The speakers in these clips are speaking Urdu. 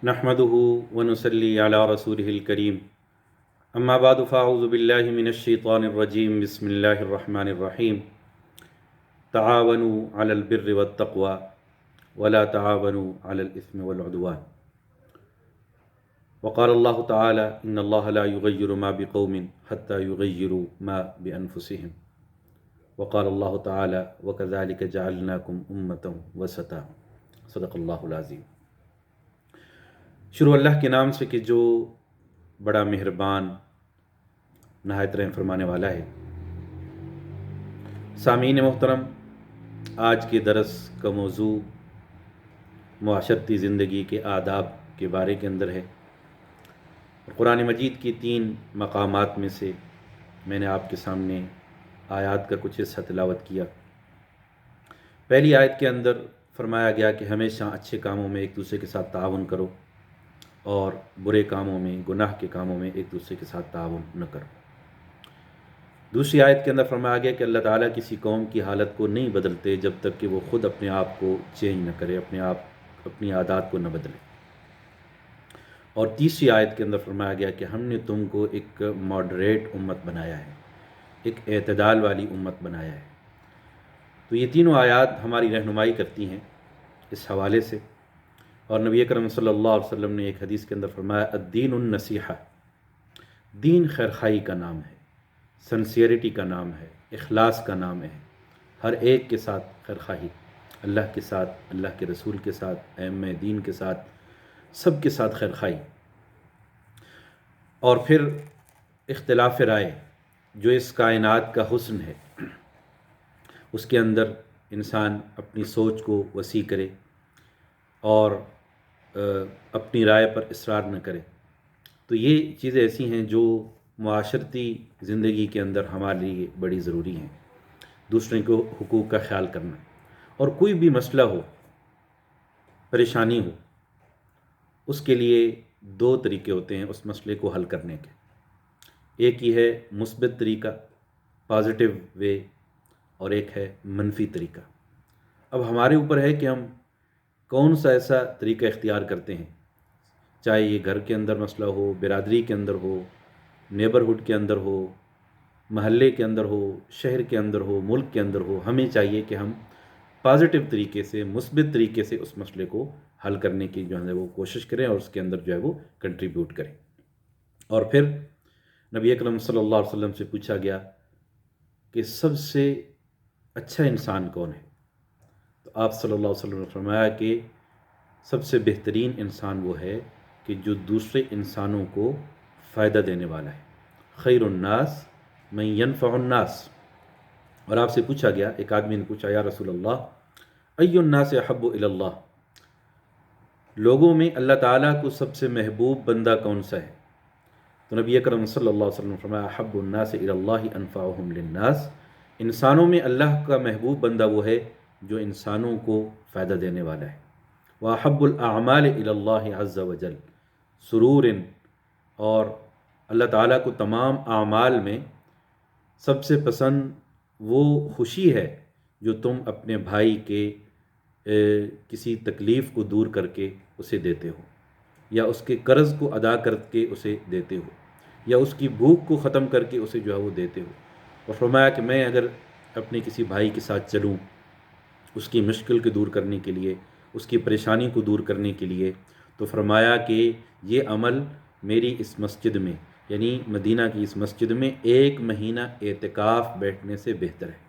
نحمده ونصلي على رسوله الكريم اما بعد فاعوذ بالله من الشيطان الرجيم بسم الله الرحمن الرحيم تعاونوا على البر والتقوى ولا تعاونوا على الإثم والعدوان وقال الله تعالى إن الله لا يغير ما بقوم حتى يغيروا ما بأنفسهم وقال الله تعالى وكذلك جعلناكم أمة وسطا صدق اللہ العظیم۔ شروع اللہ کے نام سے کہ جو بڑا مہربان نہایت رحم فرمانے والا ہے۔ سامعین محترم، آج کے درس کا موضوع معاشرتی زندگی کے آداب کے بارے کے اندر ہے۔ قرآن مجید کی 3 مقامات میں سے میں نے آپ کے سامنے آیات کا کچھ حصہ تلاوت کیا۔ پہلی آیت کے اندر فرمایا گیا کہ ہمیشہ اچھے کاموں میں ایک دوسرے کے ساتھ تعاون کرو اور برے کاموں میں، گناہ کے کاموں میں ایک دوسرے کے ساتھ تعاون نہ کرو۔ دوسری آیت کے اندر فرمایا گیا کہ اللہ تعالیٰ کسی قوم کی حالت کو نہیں بدلتے جب تک کہ وہ خود اپنے آپ کو چینج نہ کرے، اپنی عادات کو نہ بدلے۔ اور تیسری آیت کے اندر فرمایا گیا کہ ہم نے تم کو ایک ماڈریٹ امت بنایا ہے، ایک اعتدال والی امت بنایا ہے۔ تو یہ تینوں آیات ہماری رہنمائی کرتی ہیں اس حوالے سے۔ اور نبی اکرم صلی اللہ علیہ وسلم نے ایک حدیث کے اندر فرمایا الدین النصیحہ، دین خیرخواہی کا نام ہے، سنسیئرٹی کا نام ہے، اخلاص کا نام ہے، ہر ایک کے ساتھ خیرخواہی، اللہ کے ساتھ، اللہ کے رسول کے ساتھ، ائمہ دین کے ساتھ، سب کے ساتھ خیرخواہی۔ اور پھر اختلاف رائے جو اس کائنات کا حسن ہے، اس کے اندر انسان اپنی سوچ کو وسیع کرے اور اپنی رائے پر اصرار نہ کرے۔ تو یہ چیزیں ایسی ہیں جو معاشرتی زندگی کے اندر ہمارے لیے بڑی ضروری ہیں۔ دوسرے کو حقوق کا خیال کرنا، اور کوئی بھی مسئلہ ہو، پریشانی ہو، اس کے لیے 2 طریقے ہوتے ہیں اس مسئلے کو حل کرنے کے۔ ایک ہی ہے مثبت طریقہ، پازیٹیو وے، اور ایک ہے منفی طریقہ۔ اب ہمارے اوپر ہے کہ ہم کون سا ایسا طریقہ اختیار کرتے ہیں، چاہے یہ گھر کے اندر مسئلہ ہو، برادری کے اندر ہو، نیبرہڈ کے اندر ہو، محلے کے اندر ہو، شہر کے اندر ہو، ملک کے اندر ہو۔ ہمیں چاہیے کہ ہم پازیٹیو طریقے سے، مثبت طریقے سے اس مسئلے کو حل کرنے کی جو ہے وہ کوشش کریں اور اس کے اندر جو ہے وہ کنٹریبیوٹ کریں۔ اور پھر نبی اکرم صلی اللہ علیہ وسلم سے پوچھا گیا کہ سب سے اچھا انسان کون ہے؟ تو آپ صلی اللہ علیہ وسلم نے فرمایا کہ سب سے بہترین انسان وہ ہے کہ جو دوسرے انسانوں کو فائدہ دینے والا ہے۔ خیر الناس من ینفع الناس۔ اور آپ سے پوچھا گیا، ایک آدمی نے پوچھا یا رسول اللہ ای الناس احب الی اللہ، لوگوں میں اللہ تعالیٰ کو سب سے محبوب بندہ کون سا ہے؟ تو نبی اکرم صلی اللہ علیہ وسلم نے فرمایا احب الناس الی اللہ انفعهم للناس، انسانوں میں اللہ کا محبوب بندہ وہ ہے جو انسانوں کو فائدہ دینے والا ہے۔ وَأَحَبُّ الْأَعْمَالِ إِلَى اللَّهِ عَزَّ وَجَلَّ سرور، اور اللہ تعالیٰ کو تمام اعمال میں سب سے پسند وہ خوشی ہے جو تم اپنے بھائی کے کسی تکلیف کو دور کر کے اسے دیتے ہو، یا اس کے قرض کو ادا کر کے اسے دیتے ہو، یا اس کی بھوک کو ختم کر کے اسے جو ہے وہ دیتے ہو۔ اور فرمایا کہ میں اگر اپنے کسی بھائی کے ساتھ چلوں اس کی مشکل کو دور کرنے کے لیے، اس کی پریشانی کو دور کرنے کے لیے، تو فرمایا کہ یہ عمل میری اس مسجد میں، یعنی مدینہ کی اس مسجد میں 1 مہینہ اعتکاف بیٹھنے سے بہتر ہے۔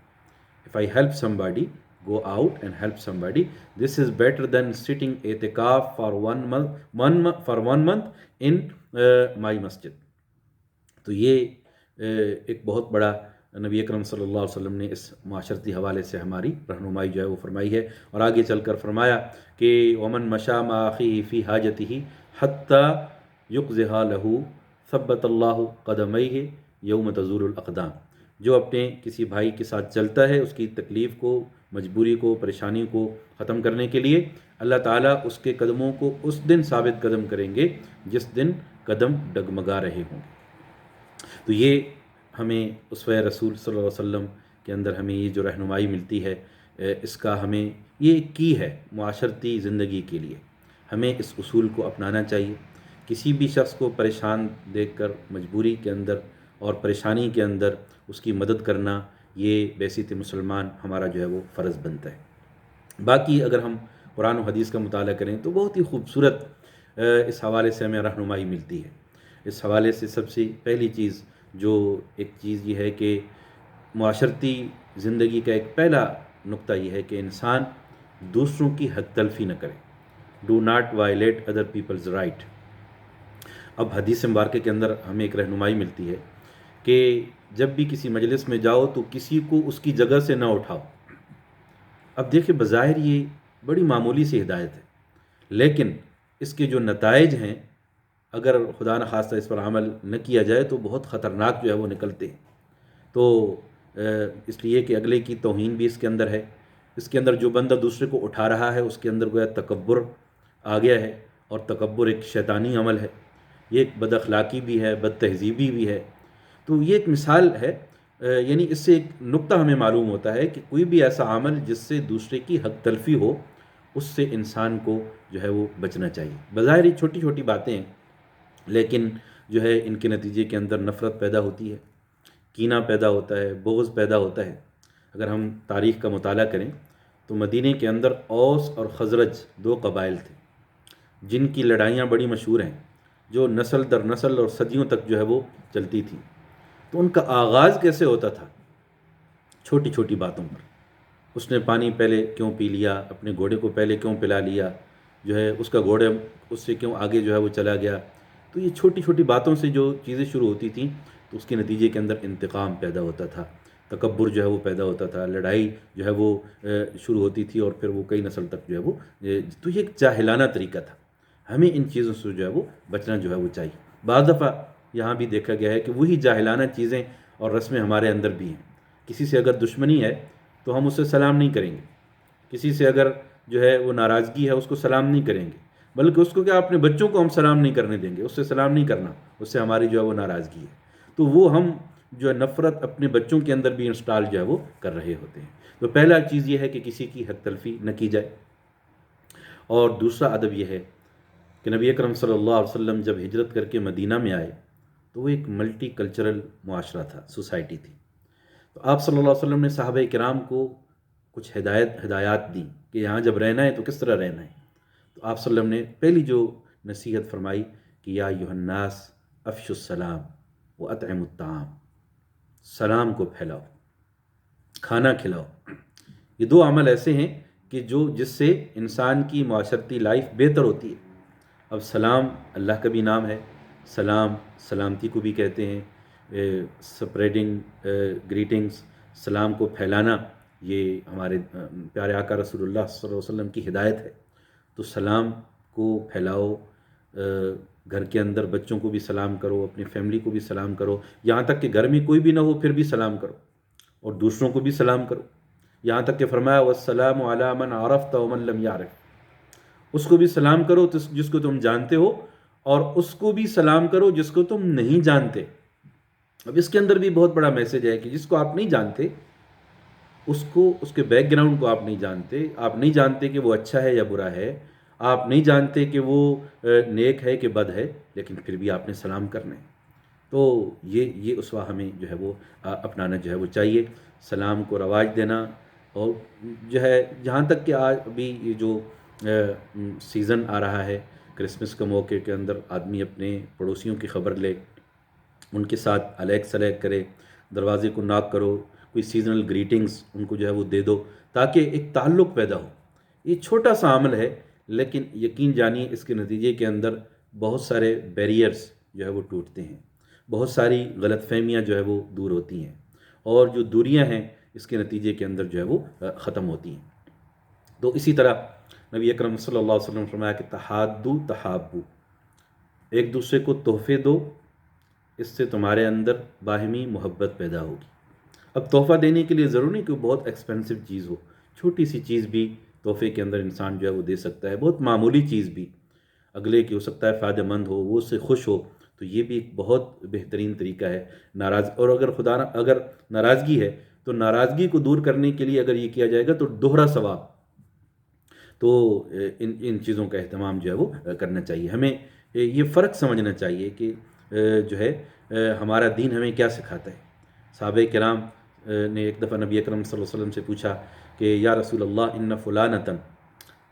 If I help somebody, go out and help somebody. This is better than sitting اعتکاف for one month in my masjid. تو یہ ایک بہت بڑا نبی اکرم صلی اللہ علیہ وسلم نے اس معاشرتی حوالے سے ہماری رہنمائی جو ہے وہ فرمائی ہے۔ اور آگے چل کر فرمایا کہ ومن مشى مع اخيه في حاجته حتى يقضيها له ثبت الله قدميه يوم تزول الاقدام، جو اپنے کسی بھائی کے ساتھ چلتا ہے اس کی تکلیف کو، مجبوری کو، پریشانی کو ختم کرنے کے لیے، اللہ تعالیٰ اس کے قدموں کو اس دن ثابت قدم کریں گے جس دن قدم ڈگمگا رہے ہوں گے۔ تو یہ ہمیں اسوہ رسول صلی اللہ علیہ وسلم کے اندر ہمیں یہ جو رہنمائی ملتی ہے، اس کا ہمیں یہ کی ہے معاشرتی زندگی کے لیے۔ ہمیں اس اصول کو اپنانا چاہیے. کسی بھی شخص کو پریشان دیکھ کر مجبوری کے اندر اور پریشانی کے اندر اس کی مدد کرنا، یہ بیسیت مسلمان ہمارا جو ہے وہ فرض بنتا ہے. باقی اگر ہم قرآن و حدیث کا مطالعہ کریں تو بہت ہی خوبصورت اس حوالے سے ہمیں رہنمائی ملتی ہے. اس حوالے سے سب سے پہلی چیز جو ایک چیز یہ ہے کہ معاشرتی زندگی کا ایک پہلا نقطہ یہ ہے کہ انسان دوسروں کی حق تلفی نہ کرے. Do not violate other people's right. اب حدیث مبارکہ کے اندر ہمیں ایک رہنمائی ملتی ہے کہ جب بھی کسی مجلس میں جاؤ تو کسی کو اس کی جگہ سے نہ اٹھاؤ. اب دیکھیں بظاہر یہ بڑی معمولی سی ہدایت ہے، لیکن اس کے جو نتائج ہیں اگر خدا نخواستہ اس پر عمل نہ کیا جائے تو بہت خطرناک جو ہے وہ نکلتے ہیں. تو اس لیے کہ اگلے کی توہین بھی اس کے اندر ہے. اس کے اندر جو بندہ دوسرے کو اٹھا رہا ہے اس کے اندر گویا تکبر آ گیا ہے، اور تکبر ایک شیطانی عمل ہے. یہ ایک بد اخلاقی بھی ہے، بد تہذیبی بھی ہے. تو یہ ایک مثال ہے. یعنی اس سے ایک نقطہ ہمیں معلوم ہوتا ہے کہ کوئی بھی ایسا عمل جس سے دوسرے کی حق تلفی ہو، اس سے انسان کو جو ہے وہ بچنا چاہیے. بظاہر یہ چھوٹی چھوٹی باتیں ہیں، لیکن جو ہے ان کے نتیجے کے اندر نفرت پیدا ہوتی ہے، کینہ پیدا ہوتا ہے، بغض پیدا ہوتا ہے. اگر ہم تاریخ کا مطالعہ کریں تو مدینے کے اندر اوس اور خزرج دو قبائل تھے جن کی لڑائیاں بڑی مشہور ہیں، جو نسل در نسل اور صدیوں تک جو ہے وہ چلتی تھی. تو ان کا آغاز کیسے ہوتا تھا؟ چھوٹی چھوٹی باتوں پر. اس نے پانی پہلے کیوں پی لیا، اپنے گھوڑے کو پہلے کیوں پلا لیا، جو ہے اس کا گھوڑا اس سے کیوں آگے جو ہے وہ چلا گیا. تو یہ چھوٹی چھوٹی باتوں سے جو چیزیں شروع ہوتی تھیں تو اس کے نتیجے کے اندر انتقام پیدا ہوتا تھا، تکبر جو ہے وہ پیدا ہوتا تھا، لڑائی جو ہے وہ شروع ہوتی تھی اور پھر وہ کئی نسل تک جو ہے وہ تو یہ ایک جاہلانہ طریقہ تھا. ہمیں ان چیزوں سے جو ہے وہ بچنا جو ہے وہ چاہیے. بعض دفعہ یہاں بھی دیکھا گیا ہے کہ وہی جاہلانہ چیزیں اور رسمیں ہمارے اندر بھی ہیں. کسی سے اگر دشمنی ہے تو ہم اس سے سلام نہیں کریں گے. کسی سے اگر جو ہے وہ ناراضگی ہے اس کو سلام نہیں کریں گے، بلکہ اس کو کیا اپنے بچوں کو ہم سلام نہیں کرنے دیں گے. اس سے سلام نہیں کرنا، اس سے ہماری جو ہے وہ ناراضگی ہے. تو وہ ہم جو ہے نفرت اپنے بچوں کے اندر بھی انسٹال جو ہے وہ کر رہے ہوتے ہیں. تو پہلا چیز یہ ہے کہ کسی کی حق تلفی نہ کی جائے. اور دوسرا ادب یہ ہے کہ نبی اکرم صلی اللہ علیہ وسلم جب ہجرت کر کے مدینہ میں آئے تو وہ ایک ملٹی کلچرل معاشرہ تھا، سوسائٹی تھی. تو آپ صلی اللہ علیہ وسلم نے صحابہ کرام کو کچھ ہدایات دیں کہ یہاں جب رہنا ہے تو کس طرح رہنا ہے. تو آپ صلی اللہ علیہ وسلم نے پہلی جو نصیحت فرمائی کہ یا ایھا الناس افشوا السلام واطعموا الطعام. سلام کو پھیلاؤ، کھانا کھلاؤ. یہ دو عمل ایسے ہیں کہ جس سے انسان کی معاشرتی لائف بہتر ہوتی ہے. اب سلام اللہ کا بھی نام ہے، سلام سلامتی کو بھی کہتے ہیں. سپریڈنگ گریٹنگس، سلام کو پھیلانا، یہ ہمارے پیارے آقا رسول اللہ صلی اللہ علیہ وسلم کی ہدایت ہے. تو سلام کو پھیلاؤ، گھر کے اندر بچوں کو بھی سلام کرو، اپنی فیملی کو بھی سلام کرو، یہاں تک کہ گھر میں کوئی بھی نہ ہو پھر بھی سلام کرو، اور دوسروں کو بھی سلام کرو. یہاں تک کہ فرمایا والسلام علی من عرفت ومن لم یعرف. اس کو بھی سلام کرو جس کو تم جانتے ہو، اور اس کو بھی سلام کرو جس کو تم نہیں جانتے. اب اس کے اندر بھی بہت بڑا میسج ہے کہ جس کو آپ نہیں جانتے، اس کے بیک گراؤنڈ کو آپ نہیں جانتے کہ وہ اچھا ہے یا برا ہے، آپ نہیں جانتے کہ وہ نیک ہے کہ بد ہے، لیکن پھر بھی آپ نے سلام کرنا ہے. تو یہ اسوہ ہمیں جو ہے وہ اپنانا جو ہے وہ چاہیے. سلام کو رواج دینا. اور جو ہے جہاں تک کہ آج ابھی یہ جو سیزن آ رہا ہے کرسمس کے موقع کے اندر، آدمی اپنے پڑوسیوں کی خبر لے، ان کے ساتھ الیک سلیک کرے، دروازے کو ناک کرو، کوئی سیزنل گریٹنگز ان کو جو ہے وہ دے دو تاکہ ایک تعلق پیدا ہو. یہ چھوٹا سا عمل ہے، لیکن یقین جانیے اس کے نتیجے کے اندر بہت سارے بیریئرز جو ہے وہ ٹوٹتے ہیں، بہت ساری غلط فہمیاں جو ہے وہ دور ہوتی ہیں، اور جو دوریاں ہیں اس کے نتیجے کے اندر جو ہے وہ ختم ہوتی ہیں. تو اسی طرح نبی اکرم صلی اللہ علیہ وسلم نے فرمایا کہ تحادو تحابو، ایک دوسرے کو تحفے دو، اس سے تمہارے اندر باہمی محبت پیدا ہوگی. اب تحفہ دینے کے لیے ضروری نہیں کہ وہ بہت ایکسپینسو چیز ہو، چھوٹی سی چیز بھی تحفے کے اندر انسان جو ہے وہ دے سکتا ہے. بہت معمولی چیز بھی اگلے کی ہو سکتا ہے فائدہ مند ہو، وہ اس سے خوش ہو، تو یہ بھی ایک بہت بہترین طریقہ ہے. اور اگر ناراضگی ہے تو ناراضگی کو دور کرنے کے لیے اگر یہ کیا جائے گا تو دوہرا ثواب. تو ان چیزوں کا اہتمام جو ہے وہ کرنا چاہیے. ہمیں یہ فرق سمجھنا چاہیے کہ جو ہے ہمارا دین ہمیں کیا سکھاتا ہے. صحابہ کرام نے ایک دفعہ نبی اکرم صلی اللہ علیہ وسلم سے پوچھا کہ یا رسول اللہ ان فلانتن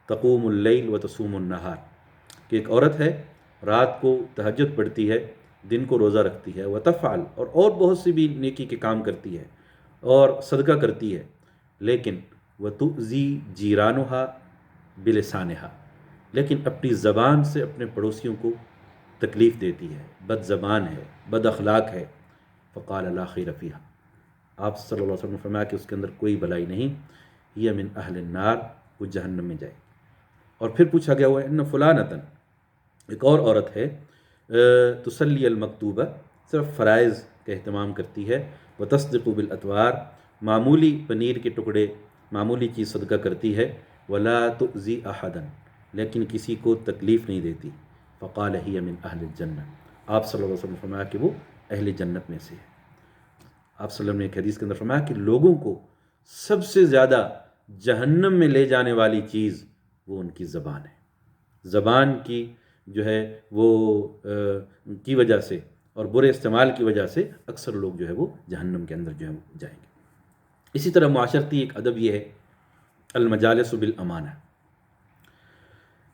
تقوم اللیل و تصوم النہار، کہ ایک عورت ہے رات کو تہجد پڑھتی ہے، دن کو روزہ رکھتی ہے، وتفعل اور بہت سی بھی نیکی کے کام کرتی ہے اور صدقہ کرتی ہے، لیکن وتؤذی جیرانہا بلسانہا، لیکن اپنی زبان سے اپنے پڑوسیوں کو تکلیف دیتی ہے، بد زبان ہے، بد اخلاق ہے. فقال لا خیر فیہا، آپ صلی اللہ علیہ وسلم نے فرمایا کہ اس کے اندر کوئی بھلائی نہیں، یہ من اہل النار، وہ جہنم میں جائے. اور پھر پوچھا گیا ہوا ہے ان فلانتن، ایک اور عورت ہے تسلی المکتوبہ، صرف فرائض کا اہتمام کرتی ہے، وتصدق بالاتوار، معمولی پنیر کے ٹکڑے معمولی چیز صدقہ کرتی ہے، ولا تؤذی احدا، لیکن کسی کو تکلیف نہیں دیتی. فقال ہی من اہل الجنہ، آپ صلی اللہ علیہ وسلم نے فرمایا کہ وہ اہل جنت میں سے ہے. آپ صلی اللہ علیہ وسلم نے ایک حدیث کے اندر فرمایا کہ لوگوں کو سب سے زیادہ جہنم میں لے جانے والی چیز وہ ان کی زبان ہے. زبان کی جو ہے وہ کی وجہ سے اور برے استعمال کی وجہ سے اکثر لوگ جو ہے وہ جہنم کے اندر جو ہے وہ جائیں گے. اسی طرح معاشرتی ایک ادب یہ ہے المجالس بالامانہ.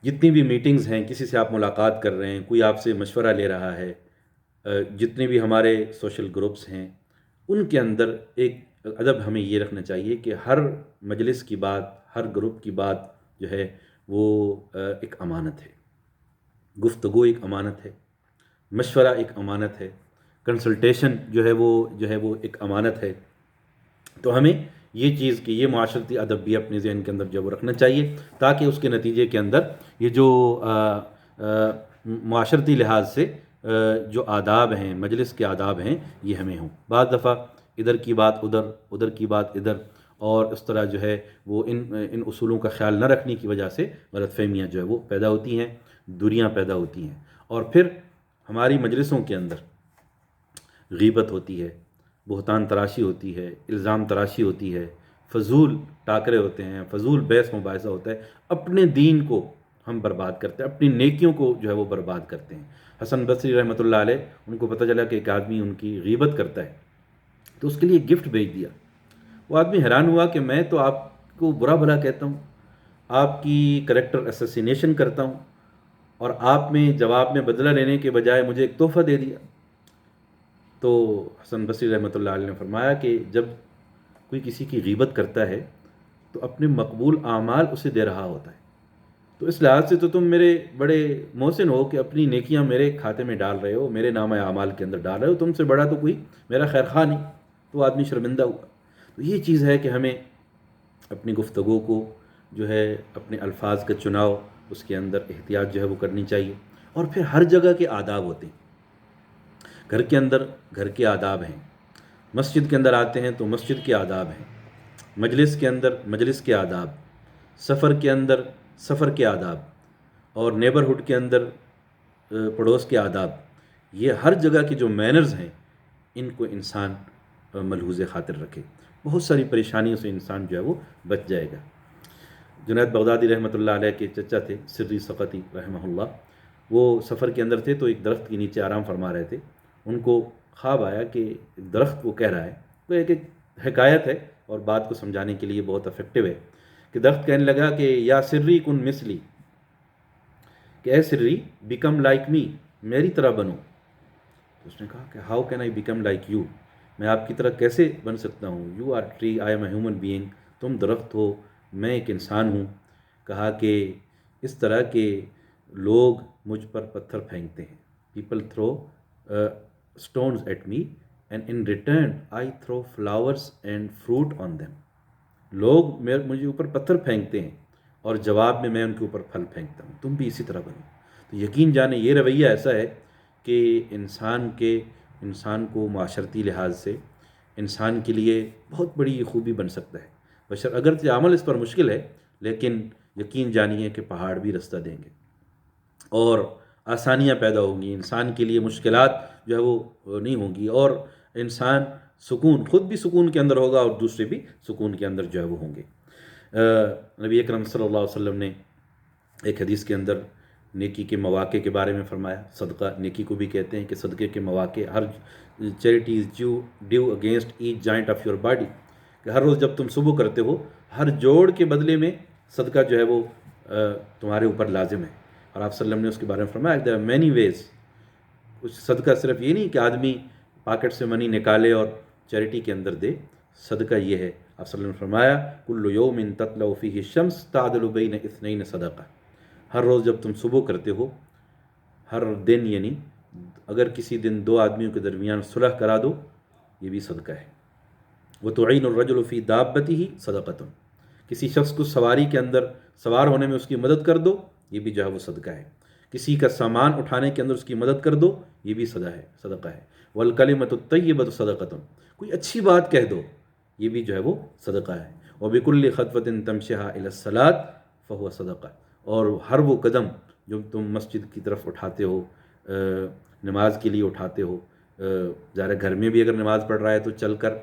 جتنی بھی میٹنگز ہیں، کسی سے آپ ملاقات کر رہے ہیں، کوئی آپ سے مشورہ لے رہا ہے، جتنے بھی ہمارے سوشل گروپس ہیں ان کے اندر ایک ادب ہمیں یہ رکھنا چاہیے کہ ہر مجلس کی بات، ہر گروپ کی بات جو ہے وہ ایک امانت ہے. گفتگو ایک امانت ہے، مشورہ ایک امانت ہے، کنسلٹیشن جو ہے وہ ایک امانت ہے. تو ہمیں یہ چیز کہ یہ معاشرتی ادب بھی اپنے ذہن کے اندر جو ہے وہ رکھنا چاہیے، تاکہ اس کے نتیجے کے اندر یہ جو معاشرتی لحاظ سے جو آداب ہیں، مجلس کے آداب ہیں، یہ ہمیں ہوں. بعض دفعہ ادھر کی بات ادھر، ادھر کی بات ادھر، اور اس طرح جو ہے وہ ان اصولوں کا خیال نہ رکھنے کی وجہ سے غلط فہمیاں جو ہے وہ پیدا ہوتی ہیں، دوریاں پیدا ہوتی ہیں، اور پھر ہماری مجلسوں کے اندر غیبت ہوتی ہے، بہتان تراشی ہوتی ہے، الزام تراشی ہوتی ہے، فضول ٹاکرے ہوتے ہیں، فضول بحث مباحثہ ہوتا ہے. اپنے دین کو ہم برباد کرتے ہیں، اپنی نیکیوں کو جو ہے وہ برباد کرتے ہیں. حسن بصری رحمۃ اللہ علیہ، ان کو پتہ چلا کہ ایک آدمی ان کی غیبت کرتا ہے تو اس کے لیے گفٹ بھیج دیا. وہ آدمی حیران ہوا کہ میں تو آپ کو برا بھلا کہتا ہوں، آپ کی کریکٹر اسیسینیشن کرتا ہوں، اور آپ میں جواب میں بدلہ لینے کے بجائے مجھے ایک تحفہ دے دیا. تو حسن بصری رحمۃ اللہ علیہ نے فرمایا کہ جب کوئی کسی کی غیبت کرتا ہے تو اپنے مقبول اعمال اسے دے رہا ہوتا ہے. تو اس لحاظ سے تو تم میرے بڑے محسن ہو کہ اپنی نیکیاں میرے کھاتے میں ڈال رہے ہو، میرے نامہ اعمال کے اندر ڈال رہے ہو، تم سے بڑا تو کوئی میرا خیر خواہ نہیں. تو آدمی شرمندہ ہوا. تو یہ چیز ہے کہ ہمیں اپنی گفتگو کو جو ہے اپنے الفاظ کا چناؤ، اس کے اندر احتیاط جو ہے وہ کرنی چاہیے. اور پھر ہر جگہ کے آداب ہوتے ہیں. گھر کے اندر گھر کے آداب ہیں، مسجد کے اندر آتے ہیں تو مسجد کے آداب ہیں، مجلس کے اندر مجلس کے آداب، سفر کے اندر سفر کے آداب، اور نیبرہڈ کے اندر پڑوس کے آداب. یہ ہر جگہ کے جو مینرز ہیں ان کو انسان ملحوظ خاطر رکھے، بہت ساری پریشانیوں سے انسان جو ہے وہ بچ جائے گا. جنید بغدادی رحمۃ اللہ علیہ کے چچا تھے سری سقطی رحمہ اللہ، وہ سفر کے اندر تھے تو ایک درخت کے نیچے آرام فرما رہے تھے. ان کو خواب آیا کہ ایک درخت وہ کہہ رہا ہے، وہ ایک حکایت ہے اور بات کو سمجھانے کے لیے بہت افیکٹو ہے، کہ درخت کہنے لگا کہ یا سری کن مثلی، کہ اے سری بیکم لائک می، میری طرح بنو. تو اس نے کہا کہ how can I become like you, میں آپ کی طرح کیسے بن سکتا ہوں. You are tree, I am a human being, تم درخت ہو، میں ایک انسان ہوں. کہا کہ اس طرح کے لوگ مجھ پر پتھر پھینکتے ہیں، people throw stones at me and in return I throw flowers and fruit on them. لوگ مجھے اوپر پتھر پھینکتے ہیں اور جواب میں ان کے اوپر پھل پھینکتا ہوں. تم بھی اسی طرح بنو. تو یقین جانے یہ رویہ ایسا ہے کہ انسان کو معاشرتی لحاظ سے انسان کے لیے بہت بڑی خوبی بن سکتا ہے. بشر اگرچہ عمل اس پر مشکل ہے، لیکن یقین جانیے کہ پہاڑ بھی رستہ دیں گے اور آسانیاں پیدا ہوں گی. انسان کے لیے مشکلات جو ہے وہ نہیں ہوں گی، اور انسان خود بھی سکون کے اندر ہوگا اور دوسرے بھی سکون کے اندر جو ہے وہ ہوں گے. نبی اکرم صلی اللہ علیہ وسلم نے ایک حدیث کے اندر نیکی کے مواقع کے بارے میں فرمایا. صدقہ نیکی کو بھی کہتے ہیں کہ صدقے کے مواقع ہر charity is due against each joint of your body, کہ ہر روز جب تم صبح کرتے ہو ہر جوڑ کے بدلے میں صدقہ جو ہے وہ تمہارے اوپر لازم ہے. اور آپ صلی اللہ علیہ وسلم نے اس کے بارے میں فرمایا دیر آر مینی ویز. کچھ صدقہ صرف یہ نہیں کہ آدمی پاکٹ سے منی نکالے اور چیریٹی کے اندر دے. صدقہ یہ ہے، آپ صلی اللہ علیہ وسلم نے فرمایا کل یوم تطلع فیہ الشمس تعدل بین اثنین صدقہ. ہر روز جب تم صبح کرتے ہو، ہر دن یعنی اگر کسی دن دو آدمیوں کے درمیان صلح کرا دو، یہ بھی صدقہ ہے. وتعین الرجل فی دابتہ صدقۃ. کسی شخص کو سواری کے اندر سوار ہونے میں اس کی مدد کر دو، یہ بھی جو ہے وہ صدقہ ہے. کسی کا سامان اٹھانے کے اندر اس کی مدد کر دو، یہ بھی صدقہ ہے. والکلمۃ الطیبۃ صدقۃ. کوئی اچھی بات کہہ دو، یہ بھی جو ہے وہ صدقہ ہے. وبکل خطوۃ تمشیھا الی الصلاۃ فہو صدقہ. اور ہر وہ قدم جو تم مسجد کی طرف اٹھاتے ہو، نماز کے لیے اٹھاتے ہو، ظاہر گھر میں بھی اگر نماز پڑھ رہا ہے تو چل کر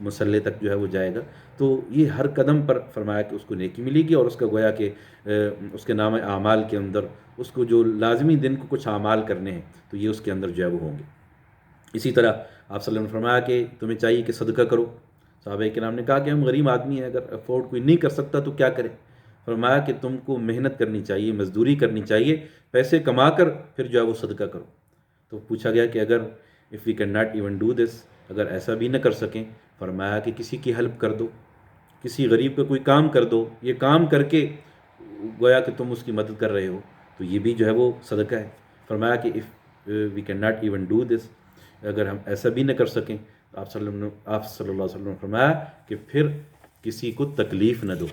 مصلی تک جو ہے وہ جائے گا، تو یہ ہر قدم پر فرمایا کہ اس کو نیکی ملے گی. اور اس کا گویا کہ اس کے نام اعمال کے اندر اس کو جو لازمی دن کو کچھ اعمال کرنے ہیں تو یہ اس کے اندر جو ہے وہ ہوں گے. اسی طرح آپ صلی اللہ علیہ وسلم نے فرمایا کہ تمہیں چاہیے کہ صدقہ کرو. صحابہ کرام نے کہا کہ ہم غریب آدمی ہیں، اگر افورڈ کوئی نہیں کر سکتا تو کیا کرے؟ فرمایا کہ تم کو محنت کرنی چاہیے، مزدوری کرنی چاہیے، پیسے کما کر پھر جو ہے وہ صدقہ کرو. تو پوچھا گیا کہ اگر if we can not even do this, اگر ایسا بھی نہ کر سکیں، فرمایا کہ کسی کی ہیلپ کر دو، کسی غریب کا کوئی کام کر دو. یہ کام کر کے گویا کہ تم اس کی مدد کر رہے ہو، تو یہ بھی جو ہے وہ صدقہ ہے. فرمایا کہ if we can not even do this, اگر ہم ایسا بھی نہ کر سکیں، تو آپ صلی اللہ علیہ وسلم نے فرمایا کہ پھر کسی کو تکلیف نہ دو.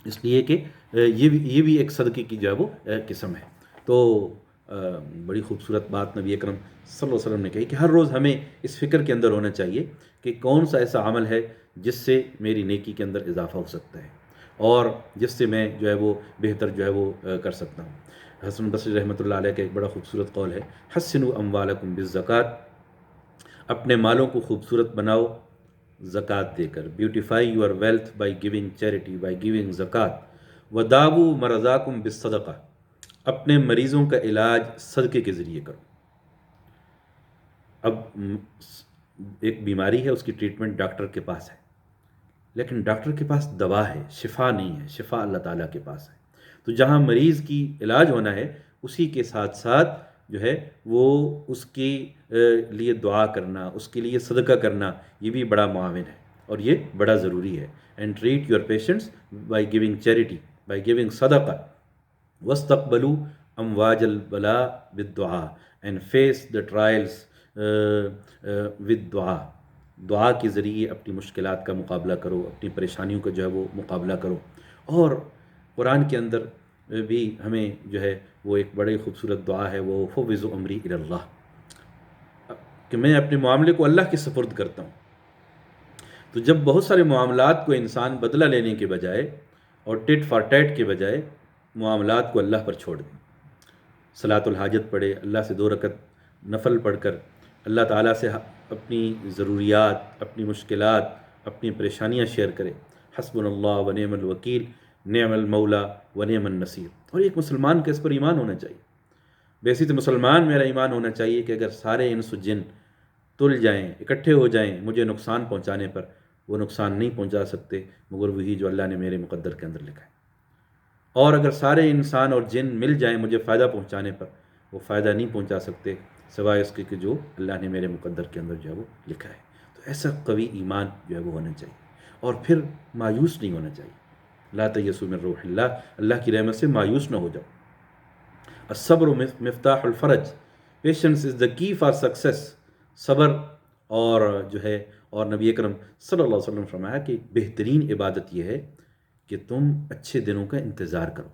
اس لیے کہ یہ بھی ایک صدقے کی جو ہے وہ قسم ہے. تو بڑی خوبصورت بات نبی اکرم صلی اللہ علیہ وسلم نے کہی کہ ہر روز ہمیں اس فکر کے اندر ہونا چاہیے کہ کون سا ایسا عمل ہے جس سے میری نیکی کے اندر اضافہ ہو سکتا ہے اور جس سے میں جو ہے وہ بہتر جو ہے وہ کر سکتا ہوں. حسن بصری رحمۃ اللہ علیہ کا ایک بڑا خوبصورت قول ہے، حسنوا اموالکم بالزکوٰۃ. اپنے مالوں کو خوبصورت بناؤ زکوٰۃ دے کر. Beautify your wealth by giving charity, by giving زکوٰۃ. وداووا مرضاکم بالصدقہ. اپنے مریضوں کا علاج صدقے کے ذریعے کرو. اب ایک بیماری ہے، اس کی ٹریٹمنٹ ڈاکٹر کے پاس ہے، لیکن ڈاکٹر کے پاس دوا ہے، شفا نہیں ہے. شفا اللہ تعالیٰ کے پاس ہے. تو جہاں مریض کی علاج ہونا ہے، اسی کے ساتھ ساتھ جو ہے وہ اس کے لیے دعا کرنا، اس کے لیے صدقہ کرنا، یہ بھی بڑا معاون ہے اور یہ بڑا ضروری ہے. And treat your patients by giving charity, by giving صدقہ. واستقبلوا امواج البلاء بالدعاء and face the trials with دعا. دعا کے ذریعے اپنی مشکلات کا مقابلہ کرو، اپنی پریشانیوں کا جو ہے وہ مقابلہ کرو. اور قرآن کے اندر بھی ہمیں جو ہے وہ ایک بڑی خوبصورت دعا ہے، وہ فوض امری الی اللہ، کہ میں اپنے معاملے کو اللہ کے سپرد کرتا ہوں. تو جب بہت سارے معاملات کو انسان بدلہ لینے کے بجائے اور ٹٹ فار ٹیٹ کے بجائے معاملات کو اللہ پر چھوڑ دیں، صلاۃ الحاجت پڑھے، اللہ سے 2 رکعت نفل پڑھ کر اللہ تعالیٰ سے اپنی ضروریات، اپنی مشکلات، اپنی پریشانیاں شیئر کرے. حسبنا اللہ و نعم الوکیل، نعم المولا و نعم النصیر. اور ایک مسلمان کا اس پر ایمان ہونا چاہیے. ویسے تو مسلمان میرا ایمان ہونا چاہیے کہ اگر سارے انس و جن تل جائیں، اکٹھے ہو جائیں مجھے نقصان پہنچانے پر، وہ نقصان نہیں پہنچا سکتے مگر وہی جو اللہ نے میرے مقدر کے اندر لکھا ہے. اور اگر سارے انسان اور جن مل جائیں مجھے فائدہ پہنچانے پر، وہ فائدہ نہیں پہنچا سکتے سوائے اس کے کہ جو اللہ نے میرے مقدر کے اندر جو ہے وہ لکھا ہے. تو ایسا قوی ایمان جو ہے وہ ہونا چاہیے. اور پھر مایوس نہیں ہونا چاہیے. لا تیسوا من روح اللہ، اللہ کی رحمت سے مایوس نہ ہو جاؤ. الصبر مفتاح الفرج، پیشنس از دا کی فار سکسیس. صبر اور جو ہے، اور نبی اکرم صلی اللہ علیہ وسلم نے فرمایا کہ بہترین عبادت یہ ہے کہ تم اچھے دنوں کا انتظار کرو.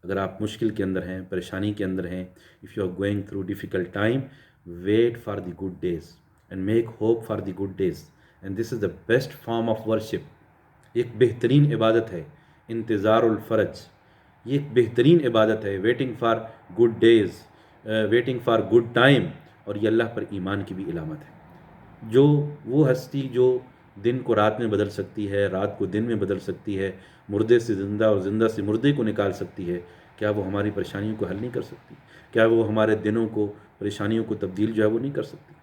اگر آپ مشکل کے اندر ہیں، پریشانی کے اندر ہیں، if you are going through difficult time, wait for the good days and make hope for the good days. And this is the best form of worship. ایک بہترین عبادت ہے انتظار الفرج. یہ ایک بہترین عبادت ہے، waiting for good days, waiting for good time. اور یہ اللہ پر ایمان کی بھی علامت ہے. جو وہ ہستی جو دن کو رات میں بدل سکتی ہے، رات کو دن میں بدل سکتی ہے، مردے سے زندہ اور زندہ سے مردے کو نکال سکتی ہے، کیا وہ ہماری پریشانیوں کو حل نہیں کر سکتی؟ کیا وہ ہمارے دنوں کو، پریشانیوں کو تبدیل جو ہے وہ نہیں کر سکتی؟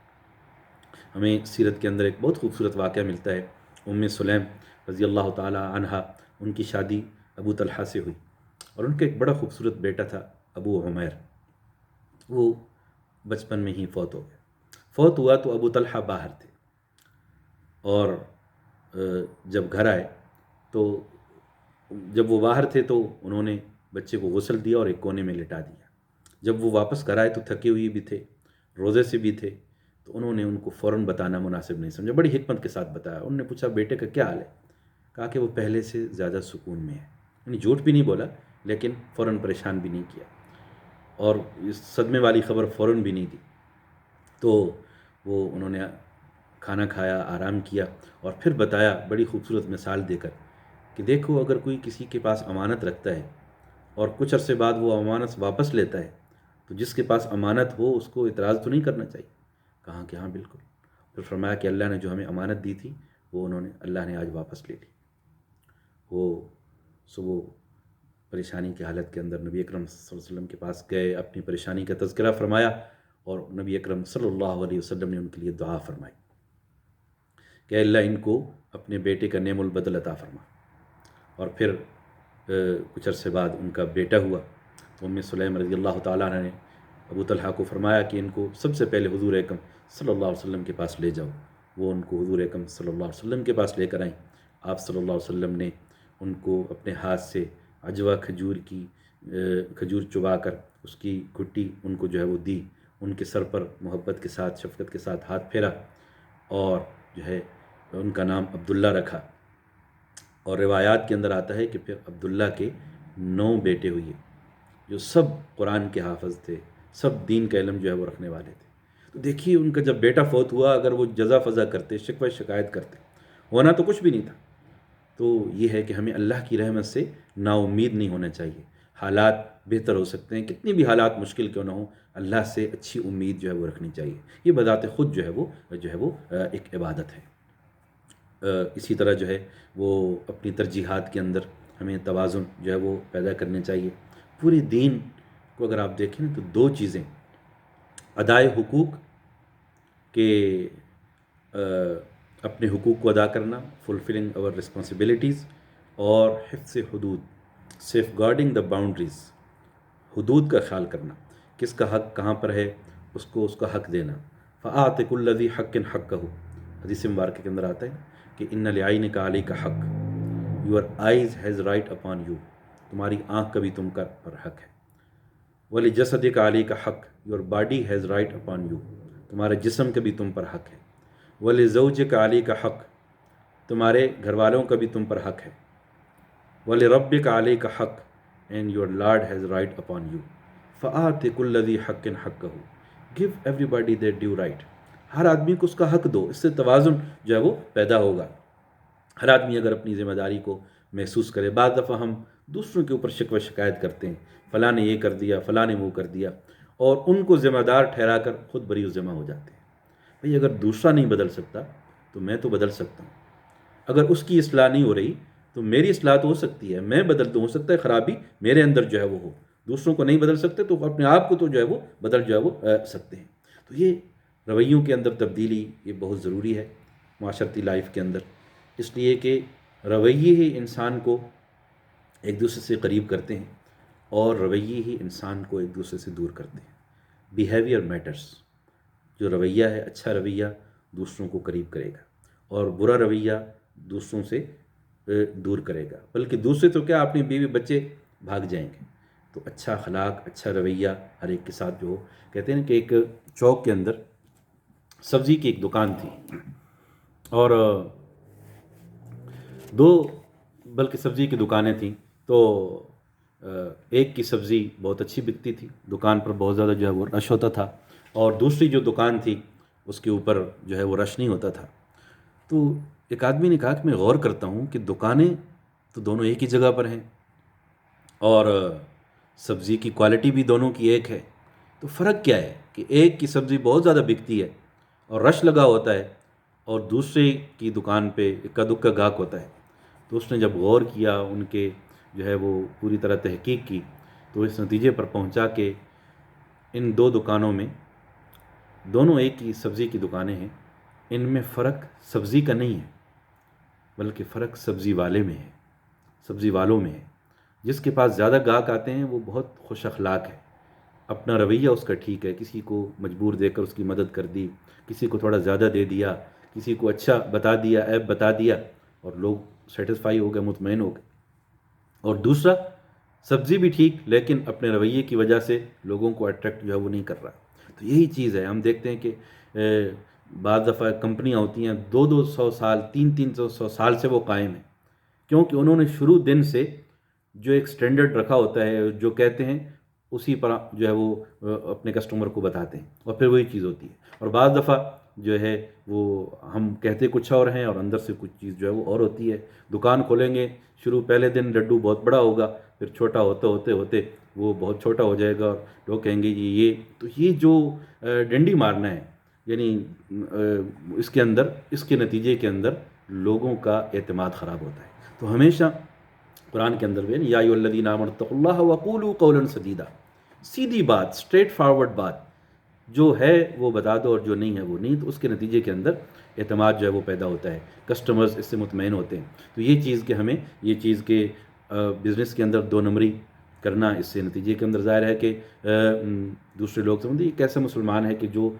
ہمیں سیرت کے اندر ایک بہت خوبصورت واقعہ ملتا ہے، ام سلیم رضی اللہ تعالی عنہا، ان کی شادی ابو طلحہ سے ہوئی، اور ان کا ایک بڑا خوبصورت بیٹا تھا ابو عمیر، وہ بچپن میں ہی فوت ہو گیا۔ فوت ہوا تو ابو طلحہ باہر تھے، اور جب گھر آئے تو جب وہ باہر تھے تو انہوں نے بچے کو غسل دیا اور ایک کونے میں لٹا دیا۔ جب وہ واپس گھر آئے تو تھکے ہوئے بھی تھے، روزے سے بھی تھے، تو انہوں نے ان کو فوراً بتانا مناسب نہیں سمجھا، بڑی حکمت کے ساتھ بتایا۔ انہوں نے پوچھا بیٹے کا کیا حال ہے؟ کہا کہ وہ پہلے سے زیادہ سکون میں ہے، یعنی جھوٹ بھی نہیں بولا لیکن فوراً پریشان بھی نہیں کیا، اور اس صدمے والی خبر فوراً بھی نہیں دی۔ تو وہ انہوں نے کھانا کھایا، آرام کیا، اور پھر بتایا بڑی خوبصورت مثال دے کر کہ دیکھو، اگر کوئی کسی کے پاس امانت رکھتا ہے اور کچھ عرصے بعد وہ امانت واپس لیتا ہے، تو جس کے پاس امانت ہو اس کو اعتراض تو نہیں کرنا چاہیے؟ کہا کہ ہاں بالکل۔ پھر فرمایا کہ اللہ نے جو ہمیں امانت دی تھی وہ اللہ نے آج واپس لے لی۔ وہ صبح پریشانی کی حالت کے اندر نبی اکرم صلی اللہ علیہ وسلم کے پاس گئے، اپنی پریشانی کا تذکرہ فرمایا، اور نبی اکرم صلی اللہ علیہ وسلم نے ان کے لیے دعا فرمائی کہ اللہ ان کو اپنے بیٹے کا نعم البدل عطا فرما۔ اور پھر کچھ عرصے بعد ان کا بیٹا ہوا، تو ام سلیم رضی اللہ تعالیٰ عنہ نے ابو طلحہ کو فرمایا کہ ان کو سب سے پہلے حضور اکرم صلی اللہ علیہ وسلم کے پاس لے جاؤ۔ وہ ان کو حضور اکرم صلی اللہ علیہ وسلم کے پاس لے کر آئیں۔ آپ صلی اللہ علیہ وسلم نے ان کو اپنے ہاتھ سے عجوہ کھجور چبا کر اس کی گھٹی ان کو جو ہے وہ دی، ان کے سر پر محبت کے ساتھ، شفقت کے ساتھ ہاتھ پھیرا، اور جو ہے ان کا نام عبداللہ رکھا۔ اور روایات کے اندر آتا ہے کہ پھر عبداللہ کے 9 بیٹے ہوئے جو سب قرآن کے حافظ تھے، سب دین کا علم جو ہے وہ رکھنے والے تھے۔ تو دیکھیے ان کا جب بیٹا فوت ہوا، اگر وہ جزا فضا کرتے، شکوہ شکایت کرتے، ہونا تو کچھ بھی نہیں تھا۔ تو یہ ہے کہ ہمیں اللہ کی رحمت سے نا امید نہیں ہونا چاہیے۔ حالات بہتر ہو سکتے ہیں، کتنی بھی حالات مشکل کیوں نہ ہوں، اللہ سے اچھی امید جو ہے وہ رکھنی چاہیے۔ یہ بذات خود جو ہے وہ ایک عبادت ہے۔ اسی طرح جو ہے وہ اپنی ترجیحات کے اندر ہمیں توازن جو ہے وہ پیدا کرنے چاہیے۔ پورے دین کو اگر آپ دیکھیں تو 2 چیزیں، ادائے حقوق کے اپنے حقوق کو ادا کرنا، فلفلنگ اور رسپانسبلٹیز، اور حفظ حدود، سیف گارڈنگ دا باؤنڈریز، حدود کا خیال کرنا، کس کا حق کہاں پر ہے اس کو اس کا حق دینا۔ فآت کل ذی حق حقہ، حدیث مبارکہ کے اندر آتا ہے کہ ان لعینک علیک حق، your eyes has right upon you, تمہاری آنکھ کا بھی تم پر حق ہے۔ ولجسدک علیک حق، your body has right upon you, تمہارے جسم کا بھی تم پر حق ہے۔ ولزوجک علیک حق، تمہارے گھر والوں کا بھی تم پر حق ہے۔ ولربک علیک حق، and your lord has right upon you. فآت کل ذی حق حقہ، give everybody their due right, ہر آدمی کو اس کا حق دو، اس سے توازن جو ہے وہ پیدا ہوگا۔ ہر آدمی اگر اپنی ذمہ داری کو محسوس کرے، بعض دفعہ ہم دوسروں کے اوپر شکوہ شکایت کرتے ہیں، فلاں نے یہ کر دیا، فلاں نے وہ کر دیا، اور ان کو ذمہ دار ٹھہرا کر خود بری و ذمہ ہو جاتے ہیں۔ بھئی اگر دوسرا نہیں بدل سکتا تو میں تو بدل سکتا ہوں، اگر اس کی اصلاح نہیں ہو رہی تو میری اصلاح تو ہو سکتی ہے، میں بدل تو ہو سکتا ہے، خرابی میرے اندر جو ہے وہ ہو، دوسروں کو نہیں بدل سکتے تو اپنے آپ کو تو جو ہے وہ بدل جو ہے وہ سکتے ہیں۔ تو یہ رویوں کے اندر تبدیلی یہ بہت ضروری ہے معاشرتی لائف کے اندر، اس لیے کہ رویے ہی انسان کو ایک دوسرے سے قریب کرتے ہیں، اور رویے ہی انسان کو ایک دوسرے سے دور کرتے ہیں۔ بیہیویئر میٹرز، جو رویہ ہے، اچھا رویہ دوسروں کو قریب کرے گا، اور برا رویہ دوسروں سے دور کرے گا، بلکہ دوسرے تو کیا، اپنی بیوی بچے بھاگ جائیں گے۔ تو اچھا اخلاق، اچھا رویہ ہر ایک کے ساتھ جو ہو۔ کہتے ہیں کہ ایک چوک کے اندر سبزی کی ایک دکان تھی، اور 2 بلکہ سبزی کی دکانیں تھیں، تو ایک کی سبزی بہت اچھی بکتی تھی، دکان پر بہت زیادہ جو ہے وہ رش ہوتا تھا، اور دوسری جو دکان تھی اس کے اوپر جو ہے وہ رش نہیں ہوتا تھا۔ تو ایک آدمی نے کہا کہ میں غور کرتا ہوں کہ دکانیں تو دونوں ایک ہی جگہ پر ہیں، اور سبزی کی کوالٹی بھی دونوں کی ایک ہے، تو فرق کیا ہے کہ ایک کی سبزی بہت زیادہ بکتی ہے اور رش لگا ہوتا ہے، اور دوسرے کی دکان پہ اکا دکا گاہک ہوتا ہے، تو اس نے جب غور کیا، ان کے جو ہے وہ پوری طرح تحقیق کی، تو اس نتیجے پر پہنچا کہ ان دو دکانوں میں، دونوں ایک ہی سبزی کی دکانیں ہیں، ان میں فرق سبزی کا نہیں ہے، بلکہ فرق سبزی والے میں ہے، سبزی والوں میں ہے۔ جس کے پاس زیادہ گاہک آتے ہیں وہ بہت خوش اخلاق ہے، اپنا رویہ اس کا ٹھیک ہے، کسی کو مجبور دے کر اس کی مدد کر دی، کسی کو تھوڑا زیادہ دے دیا، کسی کو اچھا بتا دیا، عیب بتا دیا، اور لوگ سیٹسفائی ہو گئے، مطمئن ہو گئے۔ اور دوسرا سبزی بھی ٹھیک، لیکن اپنے رویے کی وجہ سے لوگوں کو اٹریکٹ جو ہے وہ نہیں کر رہا۔ تو یہی چیز ہے، ہم دیکھتے ہیں کہ بعض دفعہ کمپنیاں ہوتی ہیں 200 سال 300 سال سے وہ قائم ہیں، کیونکہ انہوں نے شروع دن سے جو ایک سٹینڈرڈ رکھا ہوتا ہے، جو کہتے ہیں اسی پر جو ہے وہ اپنے کسٹمر کو بتاتے ہیں، اور پھر وہی چیز ہوتی ہے۔ اور بعض دفعہ جو ہے وہ ہم کہتے کچھ اور ہیں اور اندر سے کچھ چیز جو ہے وہ اور ہوتی ہے۔ دکان کھولیں گے، شروع پہلے دن لڈو بہت بڑا ہوگا، پھر چھوٹا ہوتے ہوتے ہوتے وہ بہت چھوٹا ہو جائے گا، اور لوگ کہیں گے یہ تو یہ جو ڈنڈی مارنا ہے، یعنی اس کے اندر، اس کے نتیجے کے اندر لوگوں کا اعتماد خراب ہوتا ہے۔ تو ہمیشہ قرآن کے اندر بھی یا ایھا الذین آمنوا اتقوا اللہ وقولوا قولا سدیدا، سیدھی بات، اسٹریٹ فارورڈ بات، جو ہے وہ بتا دو اور جو نہیں ہے وہ نہیں، تو اس کے نتیجے کے اندر اعتماد جو ہے وہ پیدا ہوتا ہے، کسٹمرز اس سے مطمئن ہوتے ہیں۔ تو یہ چیز کہ ہمیں یہ چیز کہ بزنس کے اندر دو نمبری کرنا، اس سے نتیجے کے اندر ظاہر ہے کہ دوسرے لوگ سمجھتے یہ کیسا مسلمان ہے کہ جو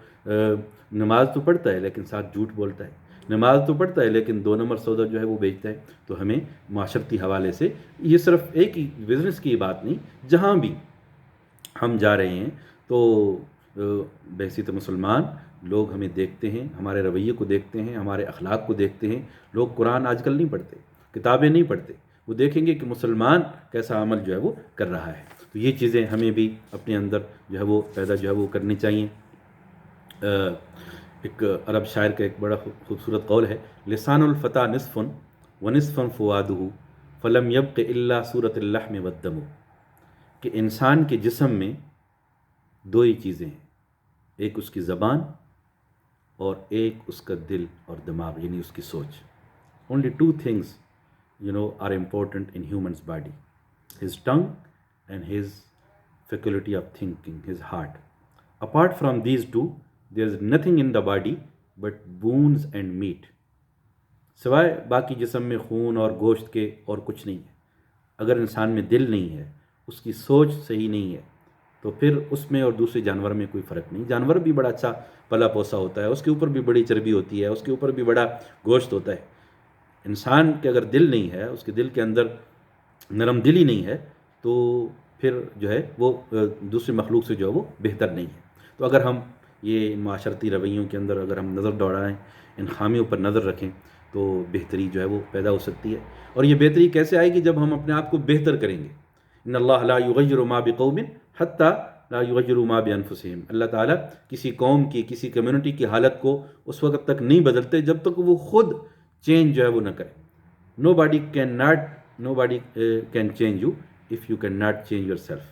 نماز تو پڑھتا ہے لیکن ساتھ جھوٹ بولتا ہے، نماز تو پڑھتا ہے لیکن 2 نمبر سودا جو ہے وہ بیچتا ہے۔ تو ہمیں معاشرتی حوالے سے یہ صرف ایک ہی بزنس کی بات نہیں، جہاں بھی ہم جا رہے ہیں تو بحیثیت مسلمان لوگ ہمیں دیکھتے ہیں، ہمارے رویے کو دیکھتے ہیں، ہمارے اخلاق کو دیکھتے ہیں۔ لوگ قرآن آج کل نہیں پڑھتے، کتابیں نہیں پڑھتے، وہ دیکھیں گے کہ مسلمان کیسا عمل جو ہے وہ کر رہا ہے۔ تو یہ چیزیں ہمیں بھی اپنے اندر جو ہے وہ پیدا جو ہے وہ کرنی چاہیے۔ ایک عرب شاعر کا ایک بڑا خوبصورت قول ہے، لسان الفتیٰ نصف ونصف فؤادہ فلم یبق الا صورۃ اللحم والدم، کہ انسان کے جسم میں دو ہی چیزیں ہیں، ایک اس کی زبان اور ایک اس کا دل اور دماغ، یعنی اس کی سوچ۔ only two things are important in human's body: his tongue and his faculty of thinking, his heart. Apart from these two, there is nothing in the body but bones and meat. سوائے باقی جسم میں خون اور گوشت کے اور کچھ نہیں ہے۔ اگر انسان میں دل نہیں ہے، اس کی سوچ صحیح نہیں ہے، تو پھر اس میں اور دوسرے جانور میں کوئی فرق نہیں۔ جانور بھی بڑا اچھا پلا پوسا ہوتا ہے، اس کے اوپر بھی بڑی چربی ہوتی ہے، اس کے اوپر بھی بڑا گوشت ہوتا ہے۔ انسان کے اگر دل نہیں ہے، اس کے دل کے اندر نرم دلی نہیں ہے، تو پھر جو ہے وہ دوسری مخلوق سے جو ہے وہ بہتر نہیں ہے۔ تو اگر ہم یہ معاشرتی رویوں کے اندر اگر ہم نظر دوڑائیں، ان خامیوں پر نظر رکھیں، تو بہتری جو ہے وہ پیدا ہو سکتی ہے۔ اور یہ بہتری کیسے آئے گی؟ جب ہم اپنے آپ کو بہتر کریں گے۔ ان اللہ لا یغیر ما بقوم حتی لا یغیروا ما بانفسہم، اللہ تعالیٰ کسی قوم کی، کسی کمیونٹی کی حالت کو اس وقت تک نہیں بدلتے جب تک وہ خود چینج جو ہے وہ نہ کرے۔ nobody can change you if you cannot change yourself۔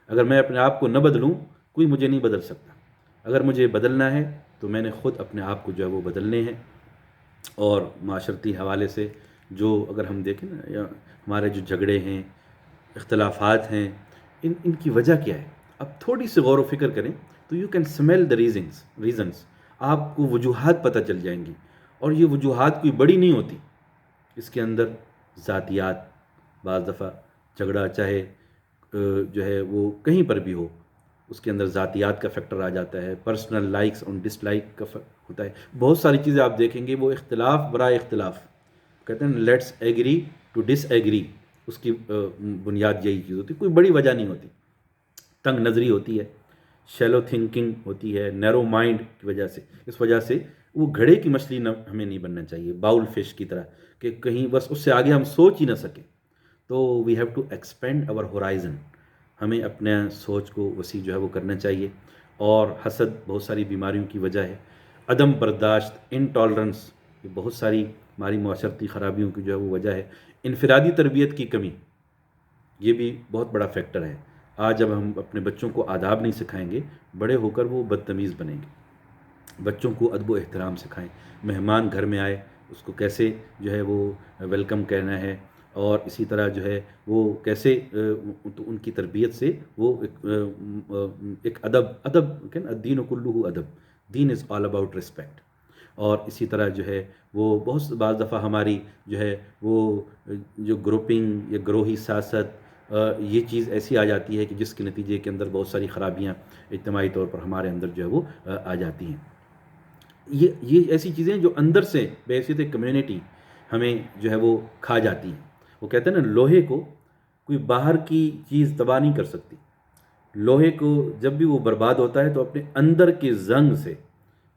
اگر میں اپنے آپ کو نہ بدلوں، کوئی مجھے نہیں بدل سکتا۔ اگر مجھے بدلنا ہے تو میں نے خود اپنے آپ کو جو ہے وہ بدلنے ہیں۔ اور معاشرتی حوالے سے جو اگر ہم دیکھیں نا، یا ہمارے جو جھگڑے ہیں، اختلافات ہیں، ان کی وجہ کیا ہے؟ اب تھوڑی سی غور و فکر کریں تو you can smell the reasons, آپ کو وجوہات پتہ چل جائیں گی۔ اور یہ وجوہات کوئی بڑی نہیں ہوتی، اس کے اندر ذاتیات، بعض دفعہ جھگڑا چاہے جو ہے وہ کہیں پر بھی ہو، اس کے اندر ذاتیات کا فیکٹر آ جاتا ہے، پرسنل لائکس اور ڈس لائک کا ہوتا ہے، بہت ساری چیزیں آپ دیکھیں گے وہ اختلاف برائے اختلاف، کہتے ہیں let's agree to disagree, اس کی بنیاد یہی چیز ہوتی ہے، کوئی بڑی وجہ نہیں ہوتی۔ تنگ نظری ہوتی ہے، شیلو تھنکنگ ہوتی ہے، نیرو مائنڈ کی وجہ سے، اس وجہ سے وہ گھڑے کی مچھلی ہمیں نہیں بننا چاہیے، باؤل فش کی طرح، کہ کہیں بس اس سے آگے ہم سوچ ہی نہ سکیں۔ تو وی ہیو ٹو ایکسپینڈ اور ہورائزن، ہمیں اپنے سوچ کو وسیع جو ہے وہ کرنا چاہیے۔ اور حسد بہت ساری بیماریوں کی وجہ ہے، عدم برداشت، انٹالرنس، یہ بہت ساری ہماری معاشرتی خرابیوں کی جو ہے وہ وجہ ہے۔ انفرادی تربیت کی کمی، یہ بھی بہت بڑا فیکٹر ہے۔ آج جب ہم اپنے بچوں کو آداب نہیں سکھائیں گے، بڑے ہو کر وہ بدتمیز بنیں گے۔ بچوں کو ادب و احترام سکھائیں، مہمان گھر میں آئے اس کو کیسے جو ہے وہ ویلکم کہنا ہے، اور اسی طرح جو ہے وہ کیسے تو ان کی تربیت سے وہ ایک ادب کہ نا الدین کلہ ادب، دین از آل اباؤٹ رسپیکٹ. اور اسی طرح جو ہے وہ بہت بعض دفعہ ہماری جو ہے وہ جو گروپنگ یا گروہی سیاست یہ چیز ایسی آ جاتی ہے کہ جس کے نتیجے کے اندر بہت ساری خرابیاں اجتماعی طور پر ہمارے اندر جو ہے وہ آ جاتی ہیں. یہ ایسی چیزیں جو اندر سے بحیثیت ایک کمیونٹی ہمیں جو ہے وہ کھا جاتی ہیں. وہ کہتے ہیں نا لوہے کو کوئی باہر کی چیز تباہ نہیں کر سکتی. لوہے کو جب بھی وہ برباد ہوتا ہے تو اپنے اندر کے زنگ سے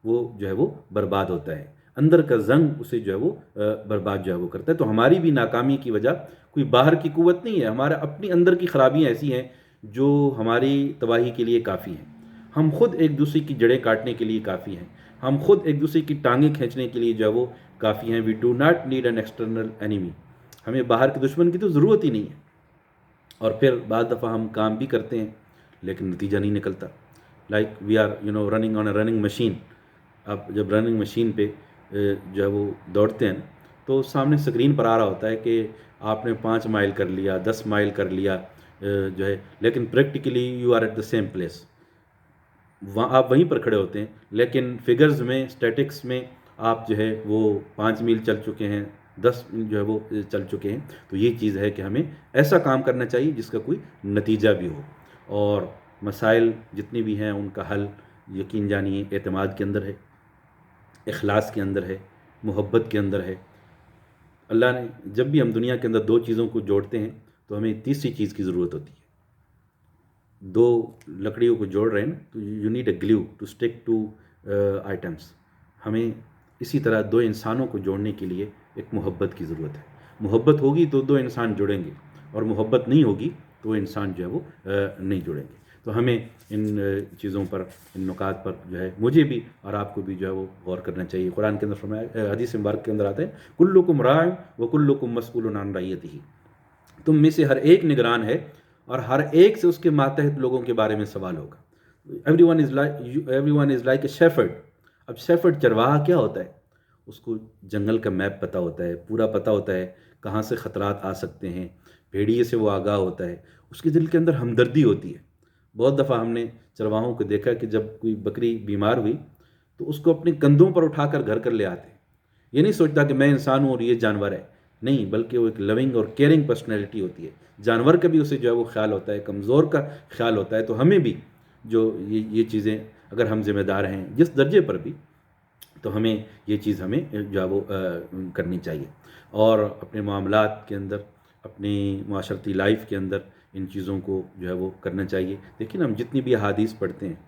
وہ جو ہے وہ برباد ہوتا ہے، اندر کا زنگ اسے جو ہے وہ برباد جو ہے وہ کرتا ہے. تو ہماری بھی ناکامی کی وجہ کوئی باہر کی قوت نہیں ہے، ہمارا اپنی اندر کی خرابیاں ایسی ہیں جو ہماری تباہی کے لیے کافی ہیں. ہم خود ایک دوسرے کی جڑیں کاٹنے کے لیے کافی ہیں، ہم خود ایک دوسرے کی ٹانگیں کھینچنے کے لیے جو ہے وہ کافی ہیں. We do not need an external enemy. ہمیں باہر کے دشمن کی تو ضرورت ہی نہیں ہے. اور پھر بعض دفعہ ہم کام بھی کرتے ہیں لیکن نتیجہ نہیں نکلتا. Like we are running on a running machine. آپ جب رننگ مشین پہ جو ہے وہ دوڑتے ہیں تو سامنے اسکرین پر آ رہا ہوتا ہے کہ آپ نے 5 مائل کر لیا، 10 مائل کر لیا جو ہے، لیکن practically you are at the same place. وہاں آپ وہیں پر کھڑے ہوتے ہیں لیکن فگرز میں اسٹیٹکس میں آپ جو ہے وہ 5 میل چل چکے ہیں، 10 میل جو ہے وہ چل چکے ہیں. تو یہ چیز ہے کہ ہمیں ایسا کام کرنا چاہیے جس کا کوئی نتیجہ بھی ہو. اور مسائل جتنی بھی ہیں ان کا حل یقین جانیے اعتماد کے اندر ہے، اخلاص کے اندر ہے، محبت کے اندر ہے. اللہ نے جب بھی ہم دنیا کے اندر 2 چیزوں کو جوڑتے ہیں تو ہمیں تیسری چیز کی ضرورت ہوتی ہے. 2 لکڑیوں کو جوڑ رہے ہیں تو you need a glue to stick two items. ہمیں اسی طرح 2 انسانوں کو جوڑنے کے لیے ایک محبت کی ضرورت ہے. محبت ہوگی تو 2 انسان جڑیں گے، اور محبت نہیں ہوگی تو وہ انسان جو ہے وہ نہیں جڑیں گے. تو ہمیں ان چیزوں پر، ان نکات پر جو ہے مجھے بھی اور آپ کو بھی جو ہے وہ غور کرنا چاہیے. قرآن کے اندر فرمایا، حدیث مبارک کے اندر آتا ہے، کلکم راع و کلکم مسئول عن رعیتہ. تم میں سے ہر ایک نگران ہے اور ہر ایک سے اس کے ماتحت لوگوں کے بارے میں سوال ہوگا. Every one is like a shepherd. اب شیفرڈ چرواہا کیا ہوتا ہے؟ اس کو جنگل کا میپ پتہ ہوتا ہے، پورا پتہ ہوتا ہے کہاں سے خطرات آ سکتے ہیں، بھیڑیے سے وہ آگاہ ہوتا ہے. اس کے دل کے اندر ہمدردی ہوتی ہے. بہت دفعہ ہم نے چرواہوں کو دیکھا کہ جب کوئی بکری بیمار ہوئی تو اس کو اپنے کندھوں پر اٹھا کر گھر کر لے آتے ہیں. یہ نہیں سوچتا کہ میں انسان ہوں اور یہ جانور ہے، نہیں، بلکہ وہ ایک لونگ اور کیئرنگ پرسنالٹی ہوتی ہے. جانور کا بھی اسے جو ہے وہ خیال ہوتا ہے، کمزور کا خیال ہوتا ہے. تو ہمیں بھی جو یہ چیزیں اگر ہم ذمہ دار ہیں جس درجے پر بھی، تو ہمیں یہ چیز ہمیں جو ہے وہ کرنی چاہیے. اور اپنے معاملات کے اندر، اپنی معاشرتی لائف کے اندر ان چیزوں کو جو ہے وہ کرنا چاہیے. دیکھیں نا ہم جتنی بھی احادیث پڑھتے ہیں